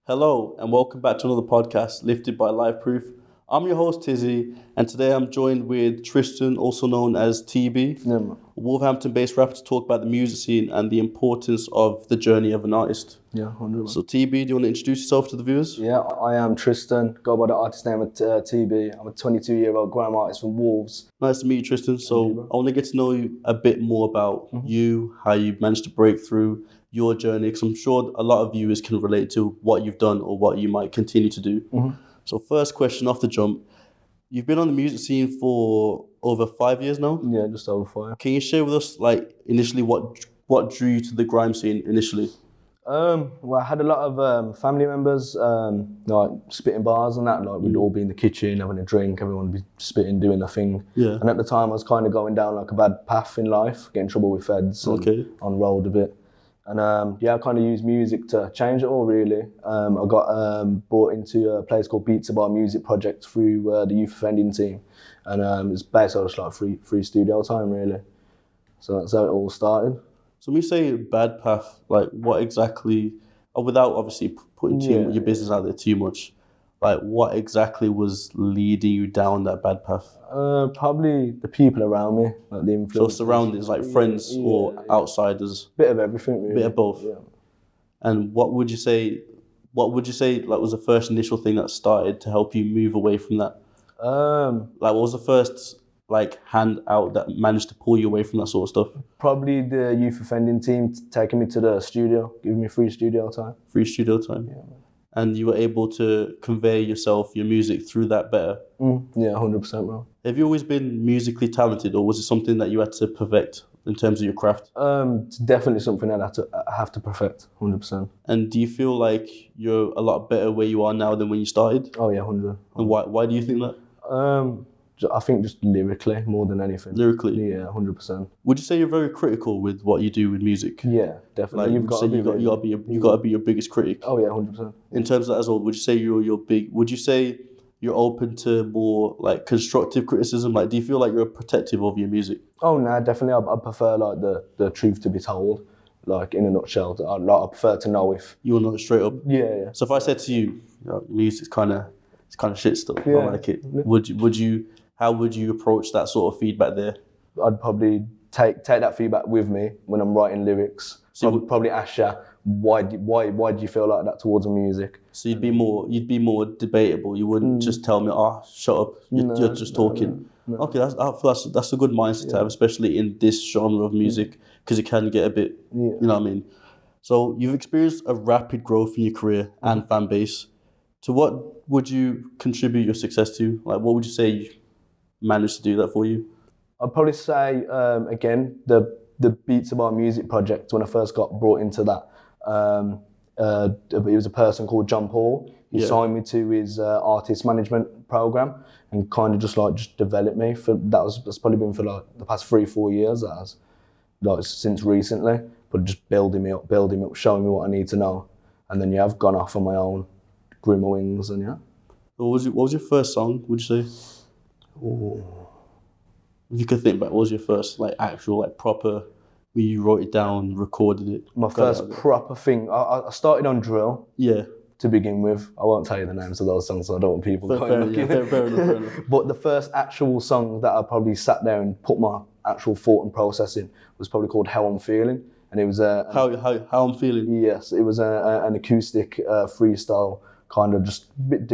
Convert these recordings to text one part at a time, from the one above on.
Hello, and welcome back to another podcast lifted by Lyfeproof. I'm your host, Tizzy, and today I'm joined with Tristan, also known as TB, Yeah, man. a Wolverhampton-based rapper, to talk about the music scene and the importance of the journey of an artist. Yeah, 100%. So, TB, do you want to introduce yourself to the viewers? Yeah, I am Tristan, go by the artist name of TB. I'm a 22-year-old grime artist from Wolves. Nice to meet you, Tristan. So, I want to get to know you a bit more about you, how you managed to break through your journey, because I'm sure a lot of viewers can relate to what you've done or what you might continue to do. So, first question off the jump. You've been on the music scene for over 5 years now. Yeah, just over 5. Can you share with us, like, initially what drew you to the grime scene initially? Well, I had a lot of family members, like spitting bars and that. Like we'd all be in the kitchen having a drink, everyone would be spitting, doing their thing. Yeah. And at the time, I was kind of going down like a bad path in life, getting in trouble with feds, and on road a bit. And yeah, I kind of used music to change it all, really. I got brought into a place called Pizza Bar Music Project through the youth offending team. And it's basically just like free studio time, really. So that's how it all started. So when you say bad path, like what exactly, without obviously putting your business out there too much, like what exactly was leading you down that bad path? Probably the people around me, like the influence. So surroundings, like friends or outsiders? Bit of everything, really. Bit of both. Yeah. And what would you say like was the first initial thing that started to help you move away from that? Like what was the first like hand out that managed to pull you away from that sort of stuff? Probably the youth offending team taking me to the studio, giving me free studio time. Free studio time. Yeah, man. And you were able to convey yourself, your music through that better. Yeah, 100%, bro. Have you always been musically talented, or was it something that you had to perfect in terms of your craft? It's definitely something that I have to perfect, 100%. And do you feel like you're a lot better where you are now than when you started? Oh yeah, 100. And why do you think that? I think just lyrically more than anything. Lyrically? Yeah, 100%. Would you say you're very critical with what you do with music? Yeah, definitely. Like, you got to be your biggest critic. Oh yeah, 100%. In terms of that as well, would you say would you say you're open to more like constructive criticism? Like, do you feel like you're protective of your music? Oh no, definitely. I prefer like the truth to be told, like in a nutshell. I prefer to know if You will know it straight up. Yeah. So if I said to you, music's kind of shit stuff. Yeah. I like it. How would you approach that sort of feedback there? I'd probably take that feedback with me when I'm writing lyrics. So probably ask you why do you feel like that towards the music? So you'd be more debatable. You wouldn't just tell me, shut up. You're just talking. No. Okay, that's a good mindset to have, especially in this genre of music, because it can get a bit, you know what I mean. So you've experienced a rapid growth in your career and fan base. So what would you contribute your success to? Like, what would you say you managed to do that for you? I'd probably say again the Beats About Music project. When I first got brought into that, it was a person called John Paul. He signed me to his artist management program and kind of just developed me. That's probably been for like the past 3-4 years. That has, like since recently, but just building me up, showing me what I need to know, and then I've gone off on my own, grew my wings, and yeah. What was your first song? Would you say? Ooh. If you could think back, what was your first like actual like proper, where you wrote it down, recorded it? My first proper thing. I started on drill. Yeah. To begin with, I won't tell you the names of those songs, so I don't want people going fair enough. But the first actual song that I probably sat there and put my actual thought and process in was probably called "How I'm Feeling," and it was how I'm feeling. Yes, it was an acoustic freestyle, kind of just a bit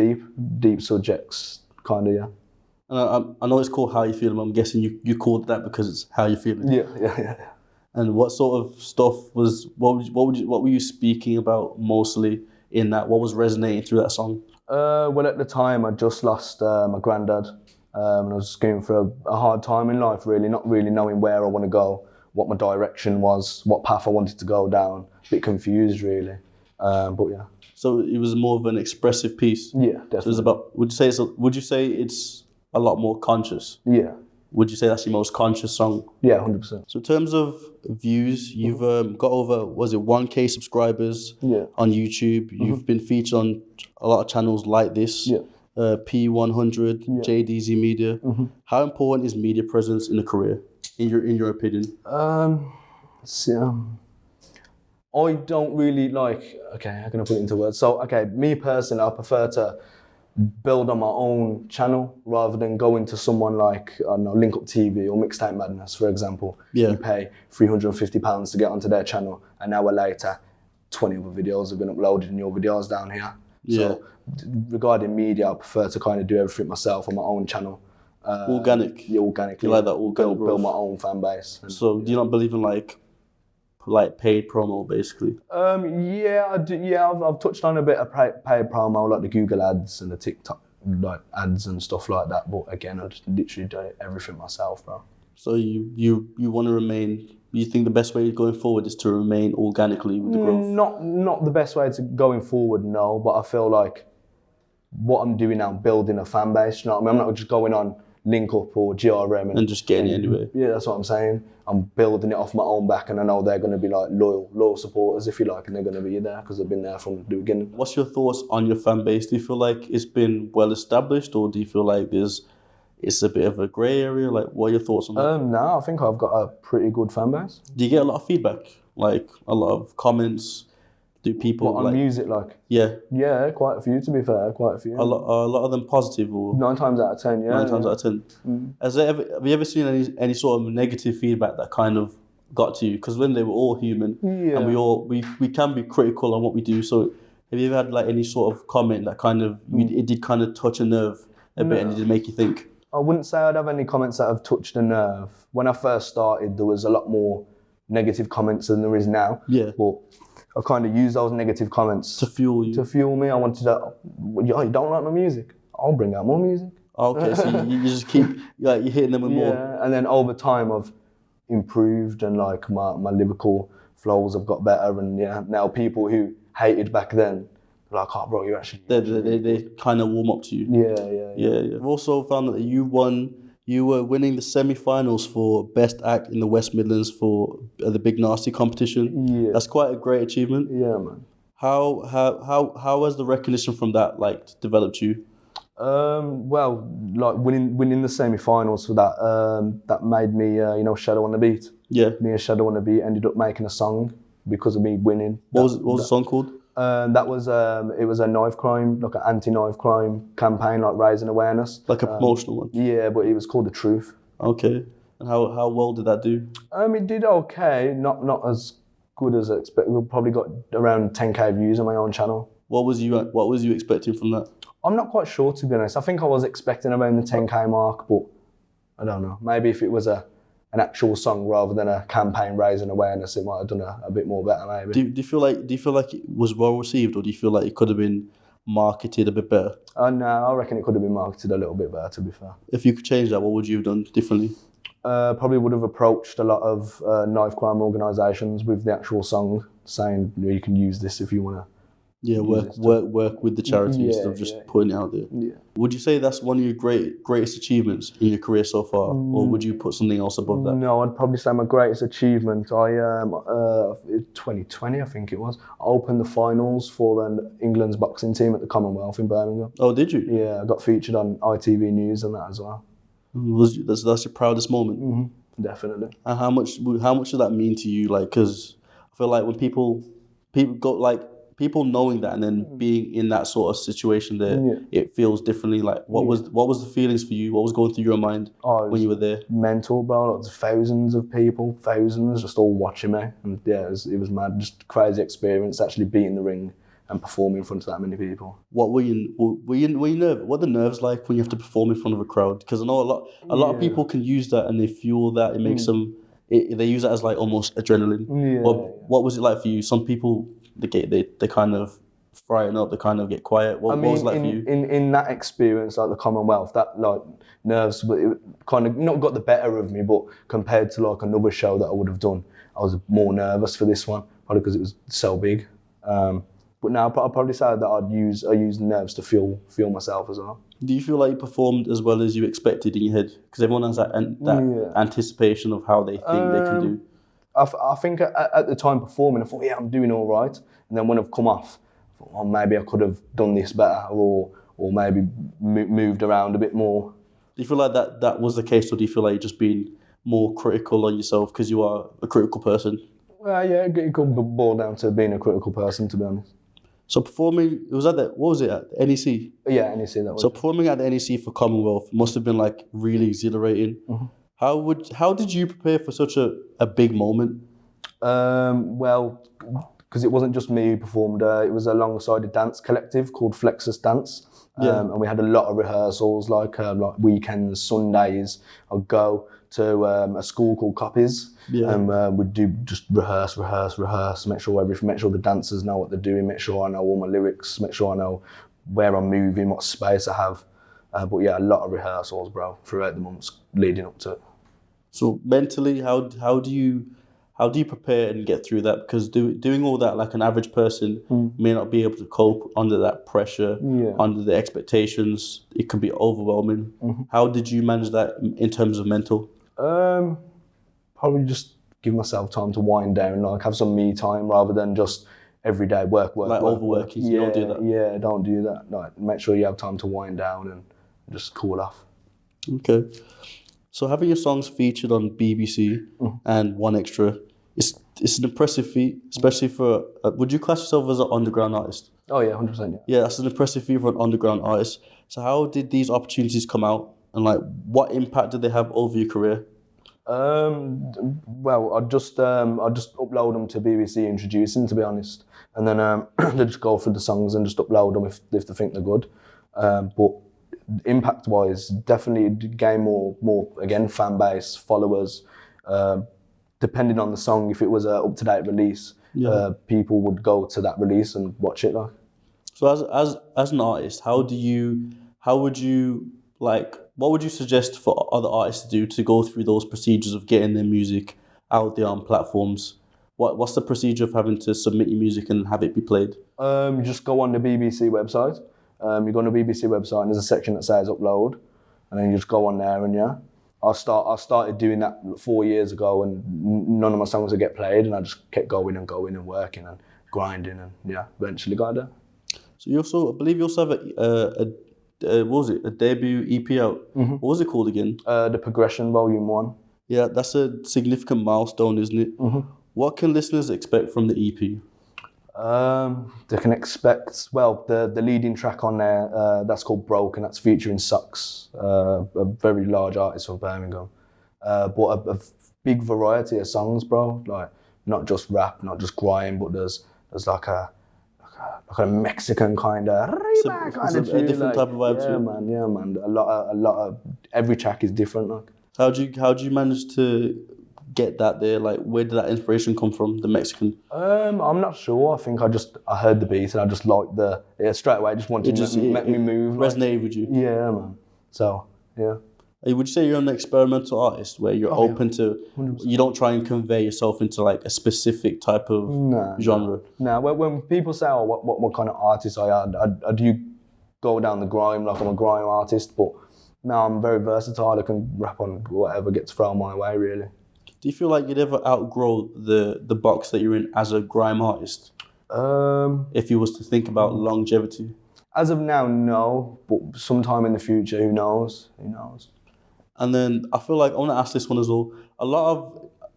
deep subjects, kind of, yeah. And I know it's called How You Feeling, but I'm guessing you called it that because it's how you're feeling. Yeah. And what sort of stuff what were you speaking about mostly in that? What was resonating through that song? Well, at the time, I just lost my granddad, and I was going through a hard time in life, really, not really knowing where I want to go, what my direction was, what path I wanted to go down. A bit confused, really, but yeah. So it was more of an expressive piece. Yeah, definitely. So it's about. Would you say it's a lot more conscious? Yeah. Would you say that's your most conscious song? Yeah, 100%. So in terms of views, you've got over, was it 1K subscribers on YouTube? You've been featured on a lot of channels like this, P100, JDZ Media. How important is media presence in a career, in your opinion? I don't really like, okay, how can I put it into words? So, okay, me personally, I prefer to build on my own channel rather than go into someone like, I don't know, Link Up TV or Mixtape Madness, for example. Yeah. You pay £350 to get onto their channel, an hour later, 20 other videos have been uploaded and your videos down here. Yeah. So, regarding media, I prefer to kind of do everything myself on my own channel. Organic. Yeah, organically. You like that organic build my own fan base. So do you not believe in like paid promo basically? Yeah, I do. Yeah, I've touched on a bit of paid promo, like the Google ads and the TikTok like ads and stuff like that. But again, I just literally do everything myself, bro. So you want to remain. You think the best way going forward is to remain organically with the growth? Not the best way to going forward, no. But I feel like what I'm doing now, building a fan base. You know what I mean? I'm not just going on Link Up or GRM and just getting it anyway. Yeah, that's what I'm saying. I'm building it off my own back, and I know they're going to be like loyal supporters, if you like, and they're going to be there because they've been there from the beginning. What's your thoughts on your fan base? Do you feel like it's been well established, or do you feel like it's a bit of a grey area? Like, what are your thoughts on that? No, I think I've got a pretty good fan base. Do you get a lot of feedback? Like a lot of comments? Do people on music, like? Yeah, quite a few, to be fair, quite a few. A lot of them positive, or 9 times out of 10, yeah. 9 times out of 10. Have you ever seen any sort of negative feedback that kind of got to you? Because when they were all human, and we can be critical on what we do. So have you ever had like any sort of comment that kind of it did kind of touch a nerve a bit, and it did make you think? I wouldn't say I'd have any comments that have touched a nerve. When I first started, there was a lot more negative comments than there is now. Yeah. But I kind of used those negative comments to fuel you. To fuel me. I wanted to, you don't like my music? I'll bring out more music. Okay, so you just keep you're hitting them with more. Yeah, and then over time I've improved, and like my lyrical flows have got better, and now people who hated back then, they're like, oh bro, you're actually... They kind of warm up to you. Yeah. I've also found that you were winning the semi-finals for Best Act in the West Midlands for the Big Nasty competition. Yeah. That's quite a great achievement. Yeah, man. How has the recognition from that like developed you? Well, like winning the semi-finals for that made me, Shadow on the Beat. Yeah. Me and Shadow on the Beat ended up making a song because of me winning. What was the song called? That was it was a knife crime, like an anti-knife crime campaign, like raising awareness. Like a promotional one. Yeah, but it was called The Truth. Okay. And how well did that do? It did okay, not as good as I expected. We probably got around 10k views on my own channel. What was you expecting from that? I'm not quite sure, to be honest. I think I was expecting around the 10k mark, but I don't know. Maybe if it was an actual song rather than a campaign raising awareness, it might have done a bit more better, maybe. Do you feel like it was well received, or do you feel like it could have been marketed a bit better? No, I reckon it could have been marketed a little bit better, to be fair. If you could change that, what would you have done differently? Probably would have approached a lot of knife crime organisations with the actual song, saying you can use this if you want to. Yeah, work with the charity instead of just putting it out there. Yeah. Would you say that's one of your greatest achievements in your career so far, or would you put something else above that? No, I'd probably say my greatest achievement. I 2020, I think it was. I opened the finals for England's boxing team at the Commonwealth in Birmingham. Oh, did you? Yeah, I got featured on ITV News and that as well. That's your proudest moment? Mm-hmm. Definitely. And how much does that mean to you? Like, because I feel like when people go like. People knowing that and then being in that sort of situation there, it feels differently. Like, what was the feelings for you? What was going through your mind when you were there? Mental, bro. Like, there's thousands of people, just all watching me, and it was mad. Just a crazy experience actually being in the ring and performing in front of that many people. What were you nervous? What are the nerves like when you have to perform in front of a crowd? Because I know a lot of people can use that and they fuel that. It makes them. They use that as like almost adrenaline. Yeah. What was it like for you? Some people. They kind of frighten up, they kind of get quiet. What was it like for you? In that experience, like the Commonwealth, that like nerves, it kind of not got the better of me, but compared to like another show that I would have done, I was more nervous for this one, probably because it was so big. But now I'd probably say that I use nerves to fuel myself as well. Do you feel like you performed as well as you expected in your head? Because everyone has that anticipation of how they think they can do. I think at the time performing, I thought, I'm doing all right. And then when I've come off, I thought, maybe I could have done this better or maybe moved around a bit more. Do you feel like that was the case, or do you feel like you're just being more critical on yourself because you are a critical person? Yeah, it could boil down to being a critical person, to be honest. So performing, it was at what was it, at the NEC? Yeah, NEC, that was. So performing at the NEC for Commonwealth must have been like really exhilarating. How did you prepare for such a big moment? Well, because it wasn't just me who performed, it was alongside a dance collective called Flexus Dance. And we had a lot of rehearsals, like weekends, Sundays. I'd go to a school called Copies, and we'd do just rehearse, make sure the dancers know what they're doing, make sure I know all my lyrics, make sure I know where I'm moving, what space I have. But yeah, a lot of rehearsals, bro, throughout the months leading up to it. So mentally, how do you prepare and get through that? Because doing all that, like an average person may not be able to cope under that pressure, under the expectations. It can be overwhelming. How did you manage that in terms of mental? Probably just give myself time to wind down, like have some me time rather than just every day work. Like overworking, you don't do that. Yeah, don't do that. Like, make sure you have time to wind down and just cool off. Okay. So having your songs featured on BBC and One Extra, it's an impressive feat, especially for. Would you class yourself as an underground artist? Oh yeah, 100%. Yeah. Yeah, that's an impressive feat for an underground artist. So how did these opportunities come out, and like what impact did they have over your career? Well, I just upload them to BBC Introducing, to be honest, and then they just go through the songs and just upload them if they think they're good. But impact-wise, definitely gain more again fan base, followers. Depending on the song, if it was an up-to-date release, people would go to that release and watch it. Like. So as an artist, what would you suggest for other artists to do to go through those procedures of getting their music out there on platforms? What's the procedure of having to submit your music and have it be played? You just go on the BBC website. You go on the BBC website and there's a section that says upload, and then you just go on there and I started doing that 4 years ago, and none of my songs would get played, and I just kept going and working and grinding, and eventually got there. So I believe you also have what was it, a debut EP out? What was it called again? The Progression Volume 1. Yeah, that's a significant milestone, isn't it? What can listeners expect from the EP? They can expect, well, the leading track on there, that's called Broken, that's featuring Sucks, a very large artist from Birmingham. But a big variety of songs, bro, like not just rap, not just grime, but there's like a Mexican kind of a different type of vibe to it. Yeah, man. A lot of every track is different. Like. How'd you manage to get that there? Like, where did that inspiration come from? The Mexican? I'm not sure. I think I heard the beat and I just liked straight away. I just wanted to make me move. Resonated with you? Yeah, man. So yeah. Would you say you're an experimental artist where you're open to, 100%. You don't try and convey yourself into like a specific type of genre? No. When people say, oh, what kind of artist I am, I do go down the grime, like I'm a grime artist, but no, I'm very versatile. I can rap on whatever gets thrown my way, really. Do you feel like you'd ever outgrow the box that you're in as a grime artist? If you was to think about longevity? As of now, no, but sometime in the future, who knows? Who knows? And then I feel like I want to ask this one as well.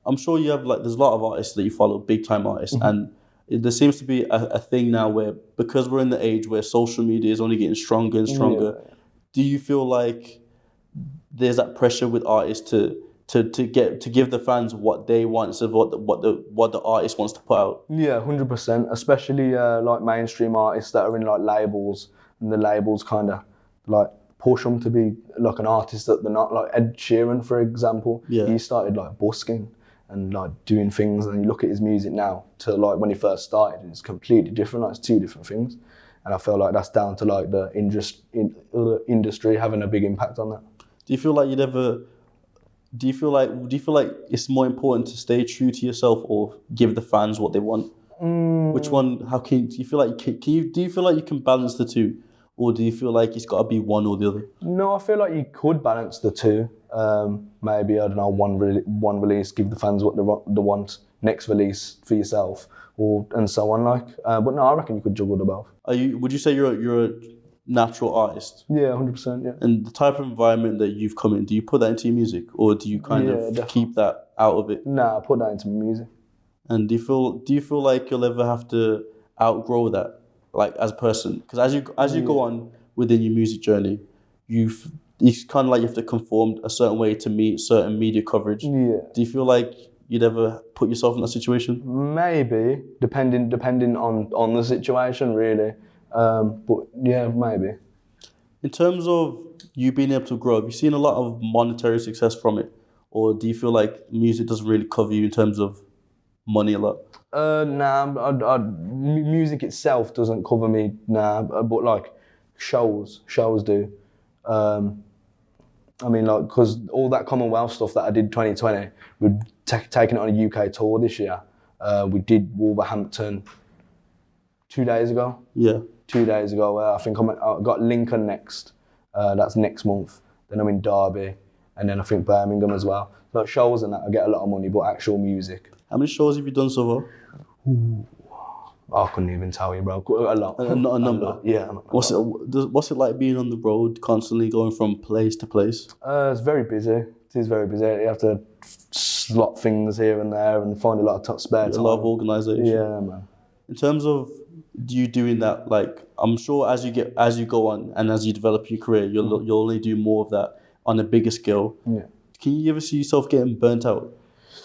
I'm sure you have there's a lot of artists that you follow, big time artists, and there seems to be a thing now where, because we're in the age where social media is only getting stronger and stronger, do you feel like there's that pressure with artists to give the fans what they want instead of what the artist wants to put out? Yeah, 100%. Especially like mainstream artists that are in like labels, and the labels kind of like push them to be like an artist that they're not. Like Ed Sheeran, for example, he started like busking and like doing things, and you look at his music now to like when he first started, and it's completely different. Like it's two different things, and I feel like that's down to like the industry having a big impact on that. Do you feel like Do you feel like it's more important to stay true to yourself or give the fans what they want? Which one? Do you feel like do you feel like you can balance the two, or do you feel like it's got to be one or the other? No, I feel like you could balance the two. Maybe, I don't know, one release, give the fans what they want. Next release for yourself, and so on. But no, I reckon you could juggle the both. Would you say you're a natural artist? Yeah, 100%. Yeah. And the type of environment that you've come in, do you put that into your music, or do you kind of keep that out of it? Nah, I put that into my music. And do you feel like you'll ever have to outgrow that, like as a person? Because as you go on within your music journey, it's kind of like you have to conform a certain way to meet certain media coverage. Yeah. Do you feel like you'd ever put yourself in that situation? Maybe, depending on the situation, really. But yeah, maybe. In terms of you being able to grow, have you seen a lot of monetary success from it? Or do you feel like music doesn't really cover you in terms of money a lot? Nah, music itself doesn't cover me, nah, but like shows do. I mean, like, because all that Commonwealth stuff that I did 2020, we'd taken it on a UK tour this year. We did Wolverhampton 2 days ago. Yeah. 2 days ago. I think I got Lincoln next. That's next month. Then I'm in Derby, and then I think Birmingham as well. Like shows and that, I get a lot of money, but actual music. How many shows have you done so far? I couldn't even tell you, bro. A lot. Not a number. Yeah. What's it like being on the road, constantly going from place to place? It's very busy. It is very busy. You have to slot things here and there and find a lot of spare time. A lot of organisation. Yeah, man. In terms of you doing that, like I'm sure as you go on and as you develop your career, you'll only do more of that on a bigger scale. Yeah. Can you ever see yourself getting burnt out?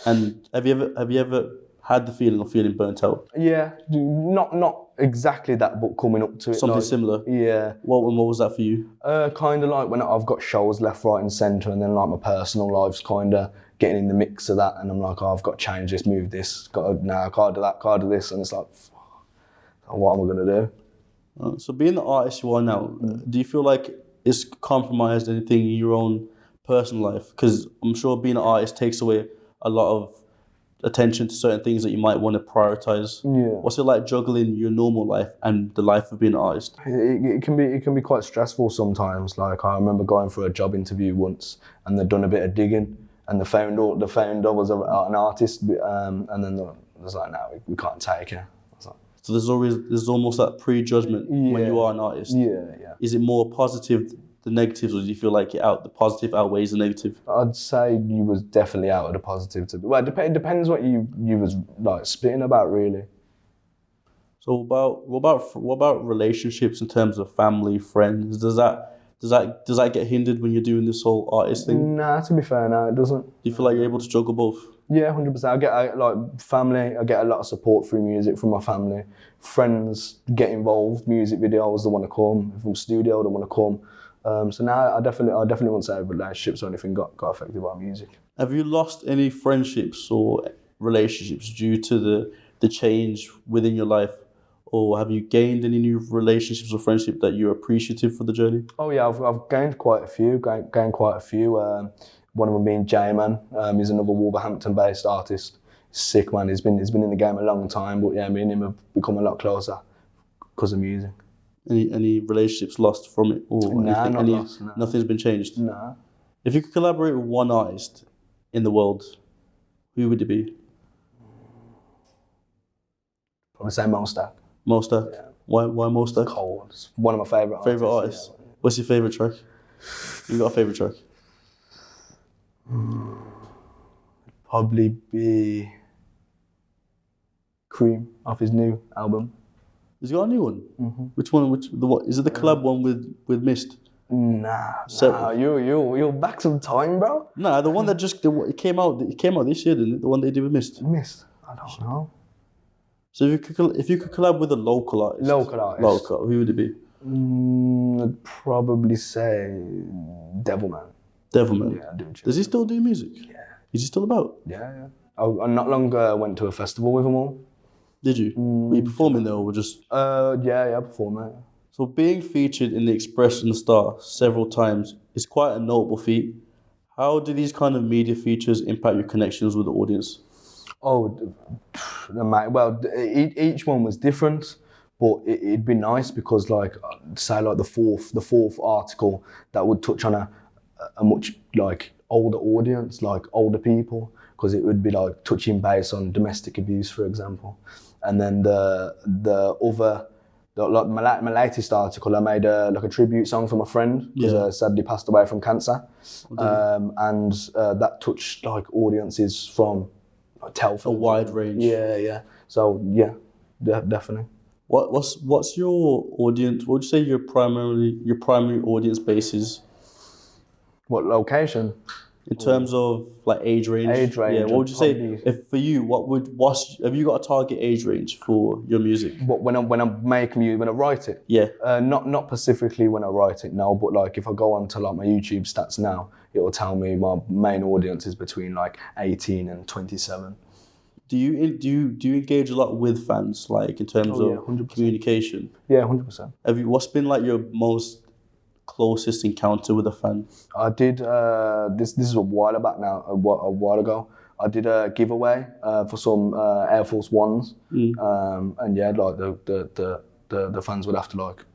And have you ever had the feeling of feeling burnt out? Yeah, not exactly that, but coming up to it. Something like, similar? Yeah. What was that for you? Kind of like when I've got shows left, right and centre, and then like my personal life's kind of getting in the mix of that, and I'm like, oh, I've got to change this, move this, I can't do that, can't do this, and it's like, what am I going to do? So being the artist you are now, do you feel like it's compromised anything in your own personal life? Because I'm sure being an artist takes away a lot of attention to certain things that you might want to prioritize. Yeah. What's it like juggling your normal life and the life of being an artist? It can be quite stressful sometimes. Like I remember going for a job interview once, and they'd done a bit of digging, and the founder was an artist, and then they was like, no, we can't take it. So there's almost that prejudgment when you are an artist. Yeah. Is it more positive the negatives, or do you feel like the positive outweighs the negative? I'd say you was definitely out of the positive. Well, it depends what you was like spitting about, really. So what about relationships in terms of family, friends? Does that get hindered when you're doing this whole artist thing? Nah, to be fair, no, it doesn't. Do you feel like you're able to juggle both? Yeah, 100%. I get like family. I get a lot of support through music from my family. Friends get involved. Music videos, they want to come. From studio, they want to come. So now I definitely won't say relationships or anything got affected by music. Have you lost any friendships or relationships due to the change within your life? Or have you gained any new relationships or friendship that you're appreciative for the journey? Oh yeah, I've gained quite a few. One of them being J-Man. He's another Wolverhampton-based artist. Sick man. He's been in the game a long time, but yeah, me and him have become a lot closer because of music. Any relationships lost from it? Or nah, not lost. Nah. Nothing's been changed? Nah. If you could collaborate with one artist in the world, who would it be? Probably say Mo Stack. Mo Stack? Yeah. Why Mo Stack? Cold. It's one of my favourite artists. Favourite artists? Yeah. What's your favourite track? You got a favourite track? Probably be Cream off his new album. Has he got a new one? Mm-hmm. Which one? What is it? The collab one with Mist? Nah, you're back some time, bro. Nah, the one that it came out this year, didn't it? The one they did with Mist. Mist? I don't know. So if you could collab with a local artist, who would it be? I'd probably say Devilman. Devilman. Yeah, I do. Does he still do music? Yeah. Is he still about? Yeah. I not long went to a festival with them all. Did you? Were you performing there, or just? Yeah, performing. So being featured in the Express and the Star several times is quite a notable feat. How do these kind of media features impact your connections with the audience? Oh, well, each one was different, but it'd be nice because, like, say, like the fourth article that would touch on a much like older audience, like older people, because it would be like touching base on domestic abuse, for example, and then my latest article, I made a tribute song for my friend because sadly passed away from cancer, and that touched like audiences from Telford. A wide range. Yeah. So yeah, definitely. What's your audience? What would you say your primary audience base is? What location? In terms of like age range? Age range. Yeah, what would you say, if for you, have you got a target age range for your music? What, when I'm making music, when I write it? Yeah. Not specifically when I write it, no, but like if I go on to like my YouTube stats now, it will tell me my main audience is between like 18 and 27. Do you engage a lot with fans, like in terms of 100%. communication? Yeah, 100%. What's been like your most closest encounter with a fan? I did this is a while back now, a while ago. I did a giveaway for some Air Force Ones, and yeah, like the fans would have to like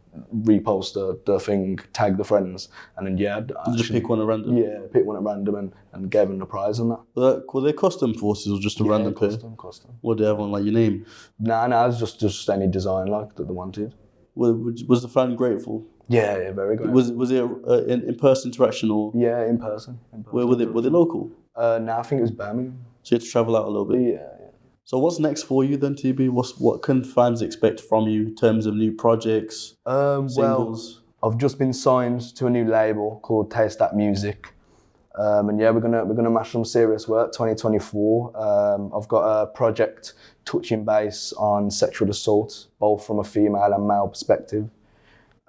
repost the thing, tag the friends, and then yeah, Just pick one at random. Yeah, pick one at random and gave them the prize and that. Were they custom forces or just a random pair? Custom. What did they have on, like your name? Nah, it's just any design like that they wanted. Was the fan grateful? Yeah, very great. Was it an in-person interaction or? Yeah, in person. Where were they local? No, I think it was Birmingham. So you had to travel out a little bit? Yeah. So what's next for you then, TB? What can fans expect from you in terms of new projects, singles? Well, I've just been signed to a new label called Taste That Music. And yeah, we're gonna mash some serious work 2024. I've got a project touching base on sexual assault, both from a female and male perspective.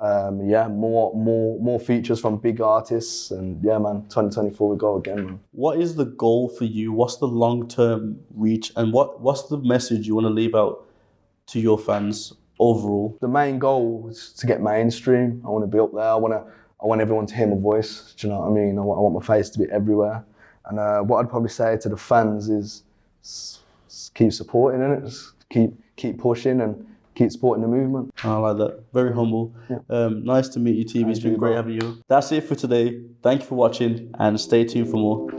Yeah, more features from big artists, and yeah, man, 2024 we go again, man. What is the goal for you? What's the long-term reach, and what's the message you want to leave out to your fans overall? The main goal is to get mainstream. I want to be up there. I want everyone to hear my voice. Do you know what I mean? I want my face to be everywhere. And what I'd probably say to the fans is keep supporting it. Just keep pushing and keep supporting the movement. I like that. Very humble. Yeah. Nice to meet you, TB. It's been great having you. That's it for today. Thank you for watching and stay tuned for more.